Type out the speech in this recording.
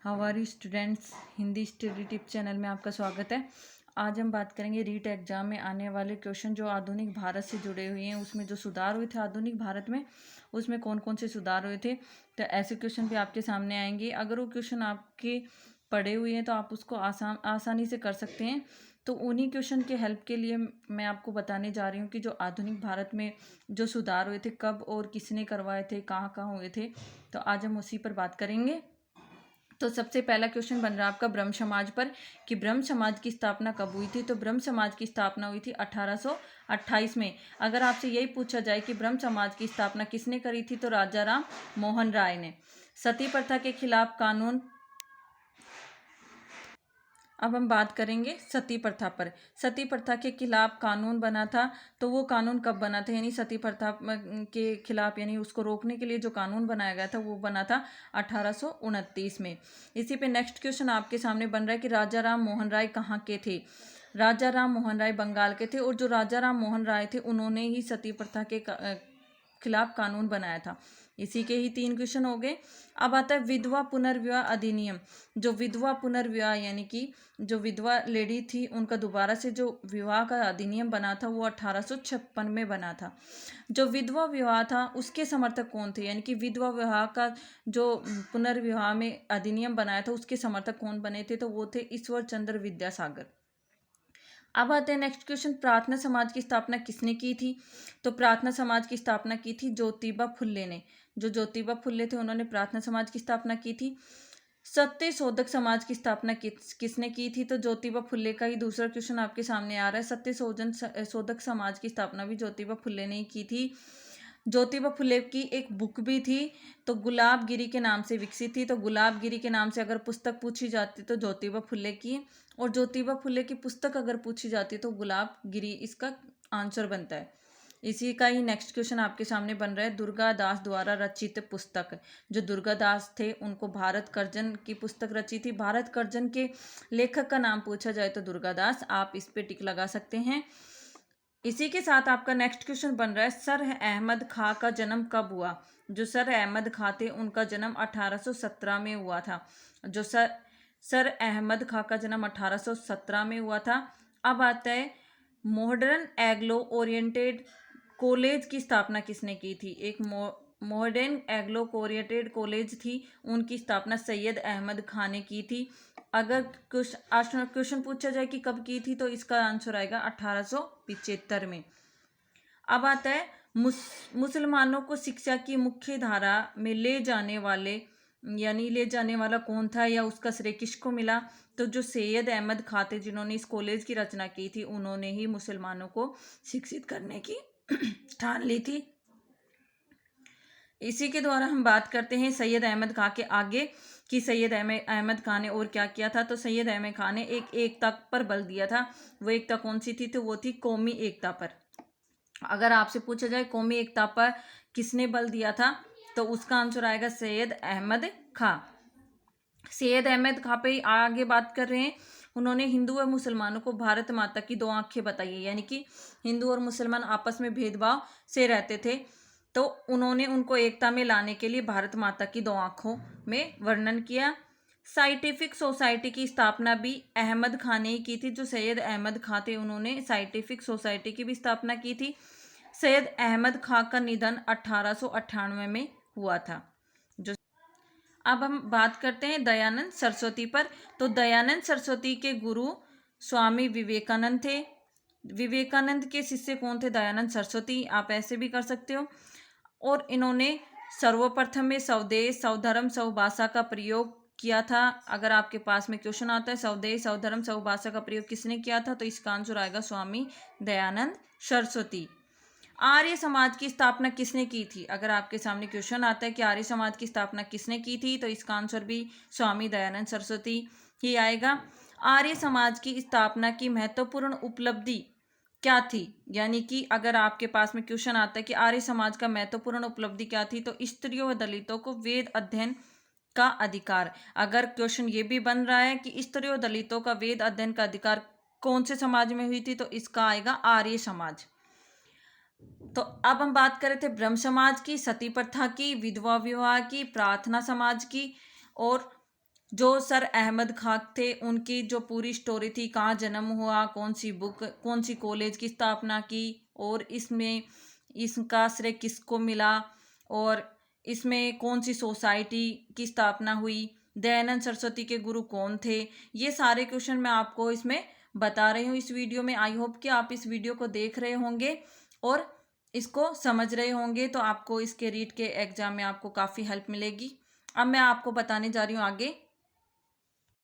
हमारी students Hindi study tip channel में आपका स्वागत है। आज हम बात करेंगे रीट एग्जाम में आने वाले क्वेश्चन जो आधुनिक भारत से जुड़े हुए हैं, उसमें जो सुधार हुए थे आधुनिक भारत में, उसमें कौन कौन से सुधार हुए थे। तो ऐसे क्वेश्चन भी आपके सामने आएंगे। अगर वो क्वेश्चन आपके पढ़े हुए हैं तो आप उसको आसानी से कर सकते हैं। तो उन्हीं क्वेश्चन के हेल्प के लिए मैं आपको बताने जा रही हूँ कि जो आधुनिक भारत में जो सुधार हुए थे, कब और किसने करवाए थे, कहाँ कहाँ हुए थे। तो आज हम उसी पर बात करेंगे। तो सबसे पहला क्वेश्चन बन रहा है आपका ब्रह्म समाज पर कि ब्रह्म समाज की स्थापना कब हुई थी। तो ब्रह्म समाज की स्थापना हुई थी 1828 में। अगर आपसे यही पूछा जाए कि ब्रह्म समाज की स्थापना किसने करी थी, तो राजा राम मोहन राय ने। सती प्रथा के खिलाफ कानून। अब हम बात करेंगे सती प्रथा पर। सती प्रथा के खिलाफ कानून बना था, तो वो कानून कब बना था, यानी सती प्रथा के खिलाफ यानी उसको रोकने के लिए जो कानून बनाया गया था वो बना था 1829 में। इसी पे नेक्स्ट क्वेश्चन आपके सामने बन रहा है कि राजा राम मोहन राय कहाँ के थे। राजा राम मोहन राय बंगाल के थे, और जो राजा राम मोहन राय थे उन्होंने ही सती प्रथा के खिलाफ कानून बनाया था। इसी के ही 3 क्वेश्चन हो गए। अब आता है विधवा पुनर्विवाह अधिनियम। जो विधवा पुनर्विवाह यानी कि जो विधवा लेडी थी उनका दोबारा से जो विवाह का अधिनियम बना था वो 1856 में बना था। जो विधवा विवाह था उसके समर्थक कौन थे, यानी कि विधवा विवाह का जो पुनर्विवाह में अधिनियम बनाया था उसके समर्थक कौन बने थे, तो वो थे ईश्वर चंद्र विद्यासागर। अब आते हैं नेक्स्ट क्वेश्चन, प्रार्थना समाज की स्थापना किसने की थी। तो प्रार्थना समाज की स्थापना की थी ज्योतिबा फुल्ले ने। जो ज्योतिबा फुल्ले थे उन्होंने प्रार्थना समाज की स्थापना की थी। सत्य शोधक समाज की स्थापना किसने की थी। तो ज्योतिबा फुल्ले का ही दूसरा क्वेश्चन आपके सामने आ रहा है। सत्य शोधक समाज की स्थापना भी ज्योतिबा फुल्ले ने ही की थी। ज्योतिबा फुले की एक बुक भी थी, तो गुलाब गिरी के नाम से विकसित थी। तो गुलाब गिरी के नाम से अगर पुस्तक पूछी जाती तो ज्योतिबा फुले की, और ज्योतिबा फुले की पुस्तक अगर पूछी जाती तो गुलाब गिरी इसका आंसर बनता है। इसी का ही नेक्स्ट क्वेश्चन आपके सामने बन रहा है, दुर्गा दास द्वारा रचित पुस्तक। जो दुर्गा दास थे उनको भारत कर्जन की पुस्तक रची थी। भारत कर्जन के लेखक का नाम पूछा जाए तो दुर्गा दास, आप इस पे टिक लगा सकते हैं। इसी के साथ आपका नेक्स्ट क्वेश्चन बन रहा है, सर अहमद खां का जन्म कब हुआ। जो सर अहमद खां थे उनका जन्म 1817 में हुआ था। जो सर अहमद खां का जन्म 1817 में हुआ था। अब आता है मॉडर्न एग्लो ओरिएंटेड कॉलेज की स्थापना किसने की थी। एक मॉडर्न एग्लो ओरिएंटेड कॉलेज थी, उनकी स्थापना सैयद अहमद खान ने की थी। अगर क्वेश्चन पूछा जाए कि कब की थी, तो इसका आंसर आएगा 1875 में। अब आता है मुसलमानों को शिक्षा की मुख्य धारा में ले जाने वाले, यानी ले जाने वाला कौन था या उसका श्रेय किसको मिला। तो जो सैयद अहमद खां थे जिन्होंने इस कॉलेज की रचना की थी, उन्होंने ही मुसलमानों को शिक्षित करने की ठान ली थी। इसी के द्वारा हम बात करते हैं सैयद अहमद खां के आगे कि सैयद अहमद खां ने और क्या किया था। तो सैयद अहमद खां ने एक एकता पर बल दिया था। वो एकता कौन सी थी, तो वो थी कौमी एकता पर। अगर आपसे पूछा जाए कौमी एकता पर किसने बल दिया था, तो उसका आंसर आएगा सैयद अहमद खां। सैयद अहमद खां पे आगे बात कर रहे हैं। उन्होंने हिंदू और मुसलमानों को भारत माता की 2 आंखें बताई है, यानी कि हिंदू और मुसलमान आपस में भेदभाव से रहते थे, तो उन्होंने उनको एकता में लाने के लिए भारत माता की 2 आंखों में वर्णन किया। साइंटिफिक सोसाइटी की स्थापना भी अहमद खान ने ही की थी। जो सैयद अहमद खां थे उन्होंने साइंटिफिक सोसाइटी की भी स्थापना की थी। सैयद अहमद खां का निधन 1898 में हुआ था। जो अब हम बात करते हैं दयानंद सरस्वती पर। तो दयानंद सरस्वती के गुरु स्वामी विवेकानंद थे। विवेकानंद के शिष्य कौन थे, दयानंद सरस्वती, आप ऐसे भी कर सकते हो। और इन्होंने सर्वप्रथम में स्वदेश स्वधर्म स्वभाषा का प्रयोग किया था। अगर आपके पास में क्वेश्चन आता है स्वदेश स्वधर्म स्वभाषा का प्रयोग किसने किया था, तो इसका आंसर आएगा स्वामी दयानंद सरस्वती। आर्य समाज की स्थापना किसने की थी। अगर आपके सामने क्वेश्चन आता है कि आर्य समाज की स्थापना किसने की थी, तो इसका आंसर भी स्वामी दयानंद सरस्वती ही आएगा। आर्य समाज की स्थापना की महत्वपूर्ण उपलब्धि क्या थी, यानी कि अगर आपके पास में क्वेश्चन आता है कि आर्य समाज का महत्वपूर्ण उपलब्धि क्या थी, तो स्त्रियों व दलितों को वेद अध्ययन का अधिकार। अगर क्वेश्चन ये भी बन रहा है कि स्त्रियों दलितों का वेद अध्ययन का अधिकार कौन से समाज में हुई थी, तो इसका आएगा आर्य समाज। तो अब हम बात कर रहे थे ब्रह्म समाज की, सती प्रथा की, विधवा विवाह की, प्रार्थना समाज की और जो सर अहमद खां थे उनकी जो पूरी स्टोरी थी, कहाँ जन्म हुआ, कौन सी बुक, कौन सी कॉलेज की स्थापना की, और इसमें इसका श्रेय किसको मिला, और इसमें कौन सी सोसाइटी की स्थापना हुई, दयानंद सरस्वती के गुरु कौन थे, ये सारे क्वेश्चन मैं आपको इसमें बता रही हूँ इस वीडियो में। आई होप कि आप इस वीडियो को देख रहे होंगे और इसको समझ रहे होंगे, तो आपको इसके रीट के एग्जाम में आपको काफ़ी हेल्प मिलेगी। अब मैं आपको बताने जा रही हूँ आगे